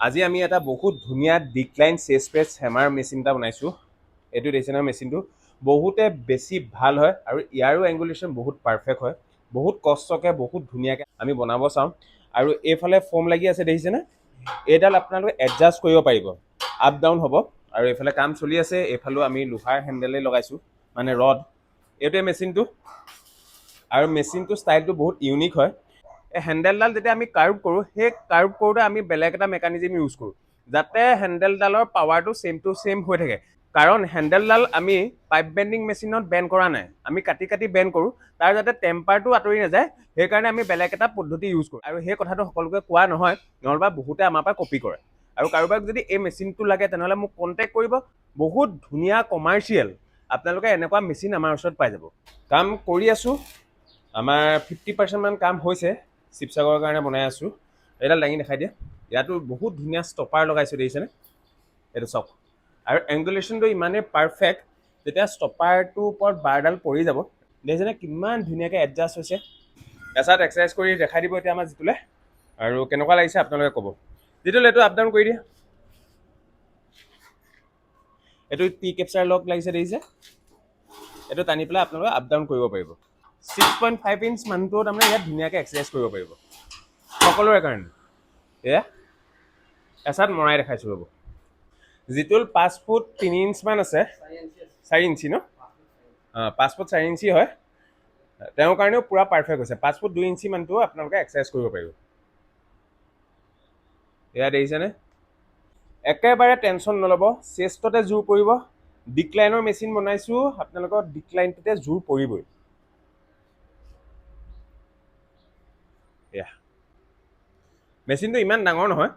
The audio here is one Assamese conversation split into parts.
আজি আমি এটা বহুত ধুনীয়া ডিক্লাইন চেষ্ট প্ৰেছ হেমাৰ মেচিন এটা বনাইছোঁ। এইটো দেখিছেনে মেচিনটো বহুতে বেছি ভাল হয় আৰু ইয়াৰো এংগুলেশ্যন বহুত পাৰফেক্ট হয়। বহুত কষ্টকৈ বহুত ধুনীয়াকৈ আমি বনাব চাওঁ। আৰু এইফালে ফোম লাগি আছে দেখিছেনে, এইডাল আপোনালোকে এডজাষ্ট কৰিব পাৰিব, আপ ডাউন হ'ব। আৰু এইফালে কাম চলি আছে, এইফালেও আমি লোহাৰ হেণ্ডেলেই লগাইছোঁ, মানে ৰড। এইটোৱে মেচিনটো, আৰু মেচিনটো ষ্টাইলটো বহুত ইউনিক হয়। এই হেণ্ডেলডাল যেতিয়া আমি কাৰ্ভ কৰোঁ, সেই কাৰ্ভ কৰোঁতে আমি বেলেগ এটা মেকানিজিম ইউজ কৰোঁ, যাতে হেণ্ডেলডালৰ পাৱাৰটো ছেম টু ছেম হৈ থাকে। কাৰণ হেণ্ডেলডাল আমি পাইপ বেণ্ডিং মেচিনত বেণ্ড কৰা নাই, আমি কাটি কাটি বেণ্ড কৰোঁ, তাৰ যাতে টেম্পাৰটো আঁতৰি নাযায় সেইকাৰণে আমি বেলেগ এটা পদ্ধতি ইউজ কৰোঁ। আৰু সেই কথাটো সকলোকে কোৱা নহয়, নহ'বা বহুতে আমাৰ পৰা কপি কৰে। আৰু কাৰোবাক যদি এই মেচিনটো লাগে তেনেহ'লে মোক কণ্টেক্ট কৰিব। বহুত ধুনীয়া কমাৰ্চিয়েল আপোনালোকে এনেকুৱা মেচিন আমাৰ ওচৰত পাই যাব। কাম কৰি আছোঁ, আমাৰ 50% মান কাম হৈছে। শিৱসাগৰৰ কাৰণে বনাই আছোঁ। এইডাল দাঙি দেখাই দিয়া। ইয়াতো বহুত ধুনীয়া ষ্টপাৰ লগাইছোঁ দেখিছেনে, এইটো চাওক। আৰু এংগুলেশ্যনটো ইমানেই পাৰফেক্ট, যেতিয়া ষ্টপাৰটোৰ ওপৰত বাৰডাল পৰি যাব দেখিছেনে কিমান ধুনীয়াকৈ এডজাষ্ট হৈছে। এচাত এক্সাৰচাইজ কৰি দেখাই দিব এতিয়া আমাৰ জিতুলে, আৰু কেনেকুৱা লাগিছে আপোনালোকে ক'ব। জিতুল এইটো আপ ডাউন কৰি দিয়া। এইটো টি কেপচাৰ লক লাগিছে দেখিছে, এইটো টানি পেলাই আপোনালোকে আপ ডাউন কৰিব পাৰিব। 6.5 ইঞ্চ মানুহটো তাৰমানে ইয়াত ধুনীয়াকৈ এক্সাৰচাইজ কৰিব পাৰিব সকলোৰে কাৰণে। এয়া এচাত মৰাই দেখাইছোঁ ৰ'ব। জিতুল 5 ফুট 3 ইঞ্চমান আছে, 4 ইঞ্চি ন, 5 ফুট 4 ইঞ্চি হয়। তেওঁৰ কাৰণেও পূৰা পাৰফেক্ট হৈছে। 5 ফুট 2 ইঞ্চি মানুহটো আপোনালোকে এক্সাৰচাইজ কৰিব পাৰিব। এয়া দেখিছেনে, একেবাৰে টেনশ্যন নল'ব, চেষ্টতে জোৰ পৰিব। ডিক্লাইনৰ মেচিন বনাইছোঁ, আপোনালোকৰ ডিক্লাইনটোতে জোৰ পৰিবই। এয়া মেচিনটো ইমান ডাঙৰ নহয়,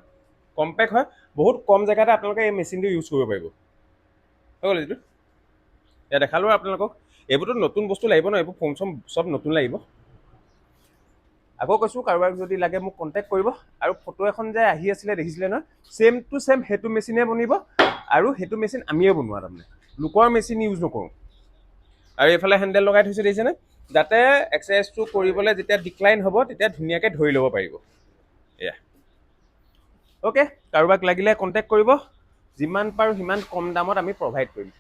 কম্পেক্ট হয়। বহুত কম জেগাতে আপোনালোকে এই মেচিনটো ইউজ কৰিব পাৰিব। হৈ গ'ল এইটো। এয়া দেখালোঁ আপোনালোকক। এইবোৰতো নতুন বস্তু লাগিব ন, এইবোৰ ফোন চোন চব নতুন লাগিব। আকৌ কৈছোঁ, কাৰোবাক যদি লাগে মোক কণ্টেক্ট কৰিব। আৰু ফটো এখন যে আহি আছিলে দেখিছিলে নহয়, ছেম টু ছেম সেইটো মেচিনে বনিব। আৰু সেইটো মেচিন আমিয়ে বনোৱা, তাৰমানে লোকৰ মেচিন ইউজ নকৰোঁ। আৰু এইফালে হেণ্ডেল লগাই থৈছোঁ দেখিছেনে, যাতে এক্সাৰচাইজটো কৰিবলৈ যেতিয়া ডিক্লাইন হ'ব তেতিয়া ধুনীয়াকৈ ধৰি ল'ব পাৰিব। এয়া অ'কে, কাৰোবাক লাগিলে কণ্টেক্ট কৰিব। যিমান পাৰোঁ সিমান কম দামত আমি প্ৰভাইড কৰিম।